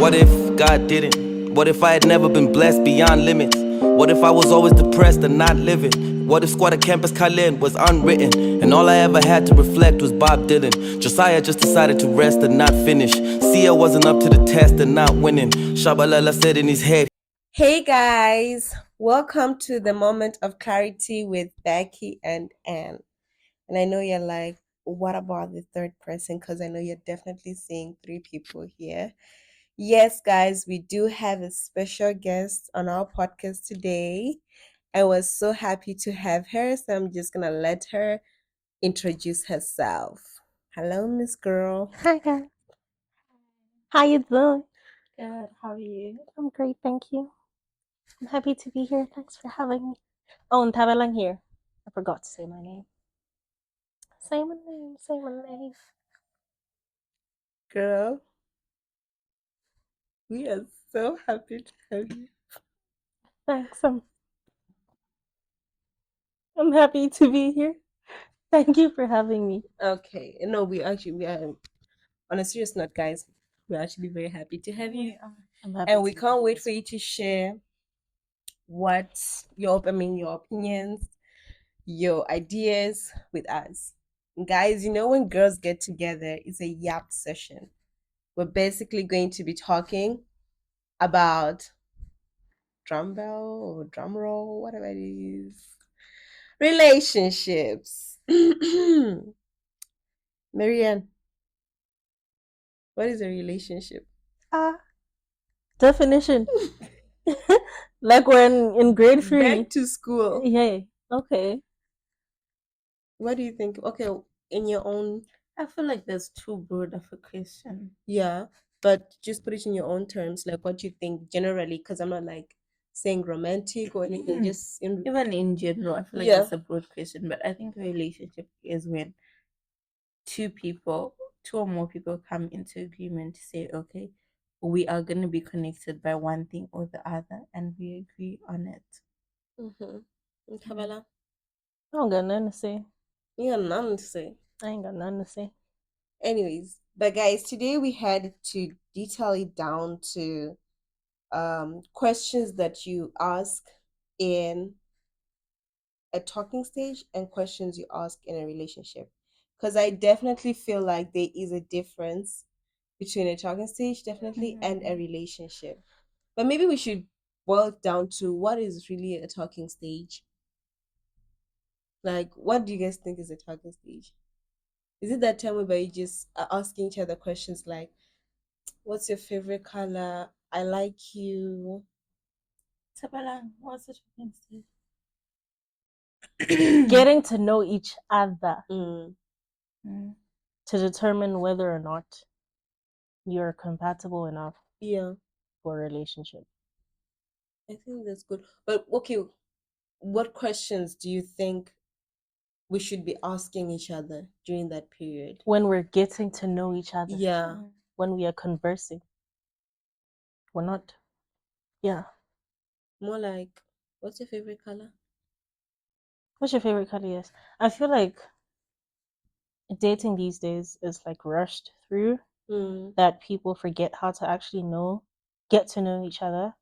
What if God didn't? What if I had never been blessed beyond limits? What if I was always depressed and not living? What if Squatter Campus Khalid was unwritten and all I ever had to reflect was Bob Dylan? Josiah just decided to rest and not finish. Sia wasn't up to the test and not winning. Shabalala said in his head. Hey guys, welcome to the moment of clarity with Becky and Anne. And I know you're like, what about the third person? Because I know you're definitely seeing three people here. Yes, guys, we do have a special guest on our podcast today. I was so happy to have her, so I'm just gonna let her introduce herself. Hello, Miss Girl. Hi guys. How you doing? Good. How are you? I'm great, thank you. I'm happy to be here. Thanks for having me. Oh, and Tabelang here. I forgot to say my name. Say my name. Say my name. Girl, we are so happy to have you. Thanks. I'm happy to be here. Thank you for having me. Okay, no, we are on a serious note, guys. We're actually very happy to have you, I'm happy. and we can't wait for you to share what your opinions, your ideas with us, guys. You know, when girls get together, it's a yap session. We're basically going to be talking about drum bell or drum roll, whatever it is, relationships. Marianne, what is a relationship? Definition. Like when in grade 3. Back to school. Yay. Okay. What do you think? Okay, in your own, I feel like there's too broad of a question. yeah, but just put it in your own terms, like what you think generally, because I'm not like saying romantic or anything, just in Even in general, I feel like Yeah. it's a broad question, but I think a relationship is when two or more people come into agreement to say, okay, we are going to be connected by one thing or the other, and we agree on it. Mm-hmm. Kabbalah, I don't got nothing to say. you got nothing to say. I ain't got nothing to say. Anyways, but guys, today we had to detail it down to questions that you ask in a talking stage and questions you ask in a relationship, because I definitely feel like there is a difference between a talking stage definitely and a relationship, but maybe we should boil it down to what is really a talking stage. Like, what do you guys think is a talking stage? Is it that time where you just are asking each other questions like, what's your favorite color, I like you? Tabalang, what's the talking stage? Getting to know each other Mm. to determine whether or not you're compatible enough Yeah, for a relationship. I think that's good, but okay, what questions do you think we should be asking each other during that period? When we're getting to know each other. Yeah. When we are conversing. We're not. Yeah. More like, what's your favorite color? What's your favorite color? Yes. I feel like dating these days is like rushed through, that people forget how to actually get to know each other.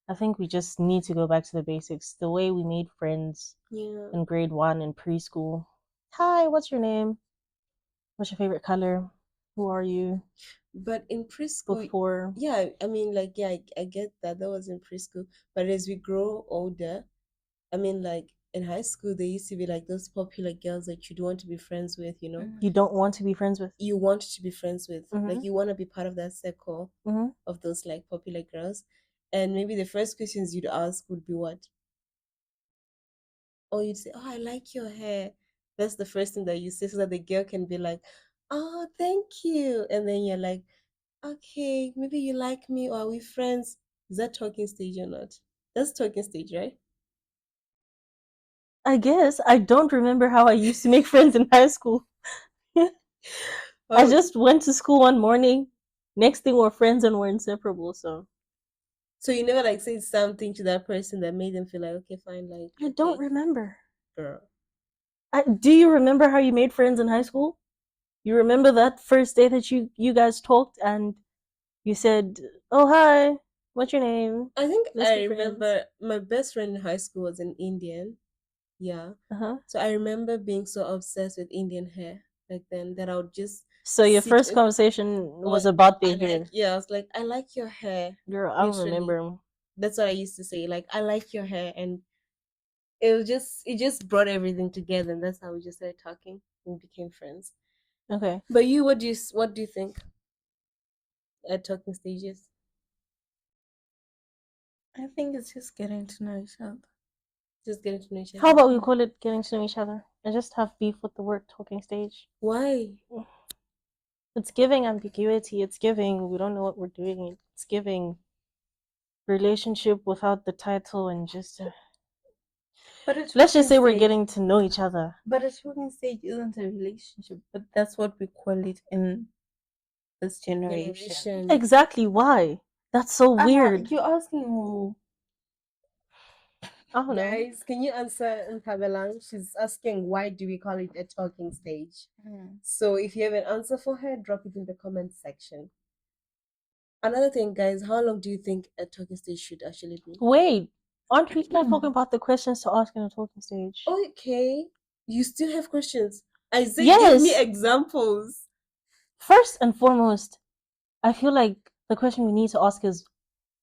I think we just need to go back to the basics. The way we made friends in grade 1 in preschool. Hi, what's your name? What's your favorite color? Who are you? But in preschool, Before. yeah, I mean, like, yeah, I get that was in preschool. But as we grow older, I mean, like in high school, there used to be like those popular girls that you'd want to be friends with, you know? You don't want to be friends with? You want to be friends with. Like, you want to be part of that circle Mm-hmm. of those like popular girls. And maybe the first questions you'd ask would be what? Or you'd say, oh, I like your hair. That's the first thing that you say so that the girl can be like, oh, thank you. And then you're like, okay, maybe you like me or are we friends? Is that talking stage or not? That's talking stage, right? I guess. I don't remember how I used to make friends in high school. I just went to school one morning. Next thing, we're friends and we're inseparable. So you never like said something to that person that made them feel like, okay, fine, like I don't remember. girl. Do you remember how you made friends in high school? You remember that first day that you guys talked and You said, "Oh hi, what's your name? I think Let's I be friends." remember my best friend in high school was an Indian. Yeah. Uh huh. So I remember being so obsessed with Indian hair back then that I would just So your sit first in conversation oh, was about I their like hair, yeah, I was like, I like your hair. girl. I don't Literally. remember. That's what I used to say. Like, I like your hair, and it just brought everything together, and that's how we just started talking and became friends. Okay. But you, what do you think at talking stages? I think it's just getting to know each other. Just getting to know each How other. about we call it getting to know each other and just have beef with the word talking stage? Why? It's giving ambiguity. It's giving we don't know what we're doing. It's giving relationship without the title and just But a let's talking just say we're stage, getting to know each other. but a talking stage isn't a relationship. But that's what we call it in this generation. Generation. Exactly why? That's so weird. You're asking who? I don't know. Guys, can you answer in Tabelang? She's asking why do we call it a talking stage? So if you have an answer for her, drop it in the comment section. Another thing, guys, how long do you think a talking stage should actually be? Wait, aren't we still talking about the questions to ask in a talking stage? Okay, you still have questions. I said, give me Yes. examples. First and foremost, I feel like the question we need to ask is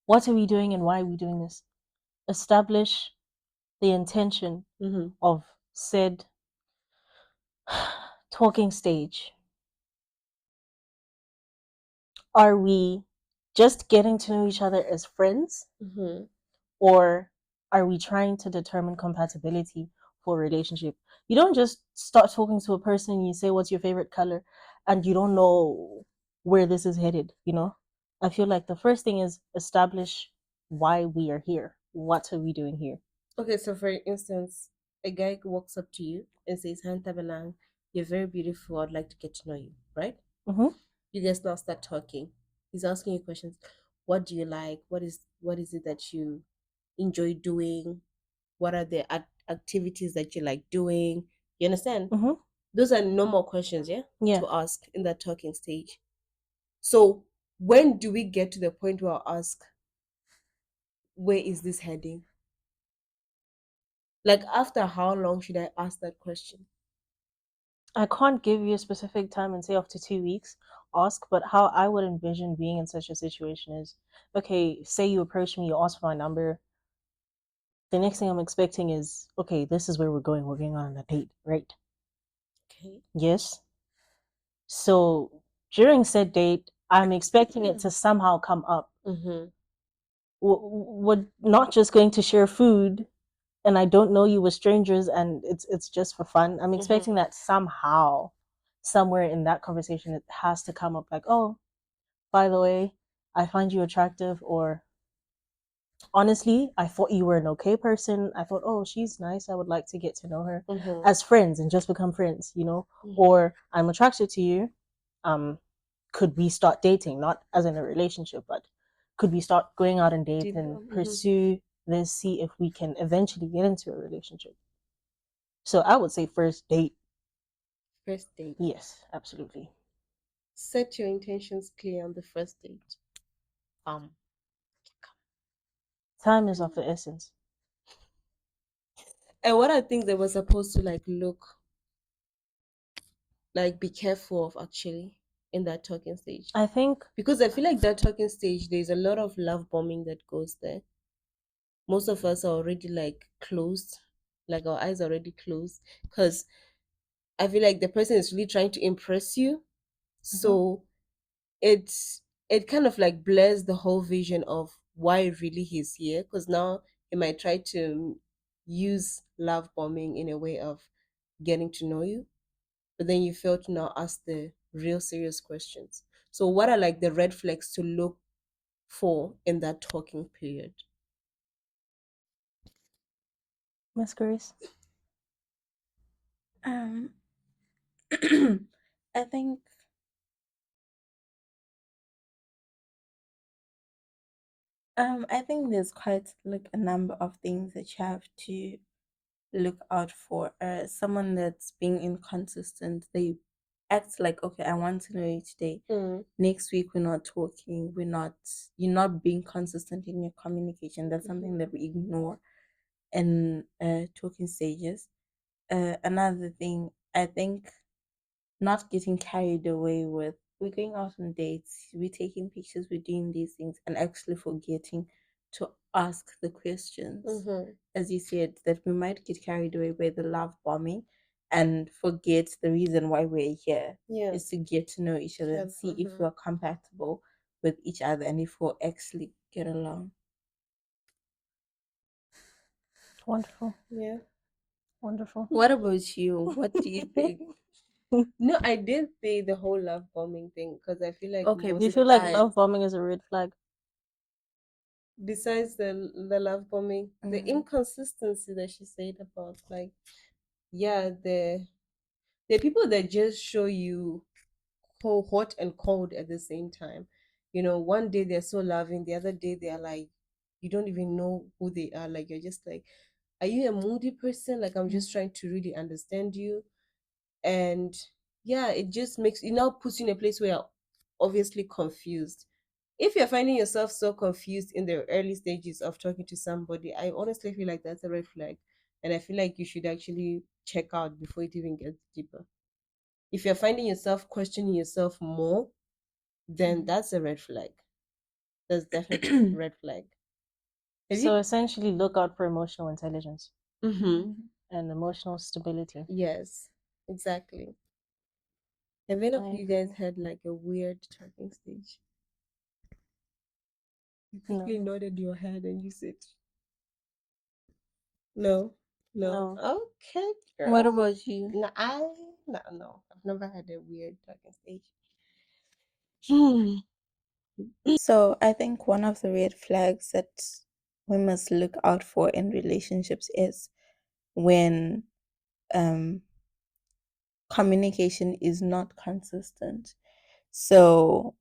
what are we doing and why are we doing this? Establish the intention of said talking stage. Are we just getting to know each other as friends, or are we trying to determine compatibility for a relationship? You don't just start talking to a person and you say, "What's your favorite color?" and you don't know where this is headed, you know? I feel like the first thing is establish why we are here. What are we doing here? Okay, so for instance, a guy walks up to you and says, "Hi, Tabelang, you're very beautiful. I'd like to get to know you," right? Mm-hmm. You guys now start talking. He's asking you questions. What do you like? What is it that you enjoy doing? What are the activities that you like doing? You understand? Mm-hmm. Those are normal questions, yeah, Yeah. to ask in that talking stage. So when do we get to the point where I'll ask, where is this heading? Like, after how long should I ask that question? I can't give you a specific time and say after 2 weeks, ask, but how I would envision being in such a situation is okay, say you approach me, you ask for my number. The next thing I'm expecting is, okay, this is where we're going on a date, right? Okay. Yes. So during said date, I'm expecting it to somehow come up. Mm-hmm. We're not just going to share food and I don't know you with strangers and it's just for fun. I'm expecting that somehow, somewhere in that conversation, it has to come up like, oh, by the way, I find you attractive, or honestly, I thought you were an okay person. I thought, oh, she's nice. I would like to get to know her as friends and just become friends, you know? Or I'm attracted to you. Could we start dating? Not as in a relationship, but could we start going out and date and pursue this, see if we can eventually get into a relationship? So I would say first date. First date. Yes, absolutely. Set your intentions clear on the first date. Time is of the essence. And what I think they were supposed to be careful of actually in that talking stage. I think Because I feel like that talking stage, there's a lot of love bombing that goes there. Most of us are already like closed, like our eyes are already closed. Because I feel like the person is really trying to impress you. So it's it kind of like blurs the whole vision of why really he's here. Because now he might try to use love bombing in a way of getting to know you, but then you fail to now ask the real serious questions. So what are like the red flags to look for in that talking period? Miss Grace. Um, I think I think there's quite like a number of things that you have to look out for. Someone that's being inconsistent, they act like, okay, I want to know you today. Next week we're not talking, you're not being consistent in your communication. That's something that we ignore in talking stages. Another thing, I think, not getting carried away with, we're going out on dates, we're taking pictures, we're doing these things, and actually forgetting to ask the questions. As you said, that we might get carried away by the love bombing and forget the reason why we're here is to get to know each other and see if we're compatible with each other and if we'll actually get along. Wonderful. Yeah. Wonderful. What about you? What do you think? No, I did say the whole love bombing thing because I feel like Okay, Do you feel like besides- love bombing is a red flag? besides the love bombing, the inconsistency that she said about, like, yeah, the people that just show you hot and cold at the same time. You know, one day they're so loving, the other day they're like, you don't even know who they are. Like, you're just like, are you a moody person? Like, I'm just trying to really understand you. And yeah, it just makes, it now puts you in a place where you're obviously confused. If you're finding yourself so confused in the early stages of talking to somebody, I honestly feel like that's a red flag. And I feel like you should actually check out before it even gets deeper. If you're finding yourself questioning yourself more, then that's a red flag. That's definitely a red flag. So essentially, look out for emotional intelligence Mm-hmm. and emotional stability. Yes, exactly. Have any of I you guys agree. had like a weird talking stage? You No. quickly nodded your head and you said, no, no. No. Okay, girl. What about you? No, no. I've never had a weird talking stage. Hmm. So I think one of the red flags that we must look out for in relationships is when communication is not consistent. So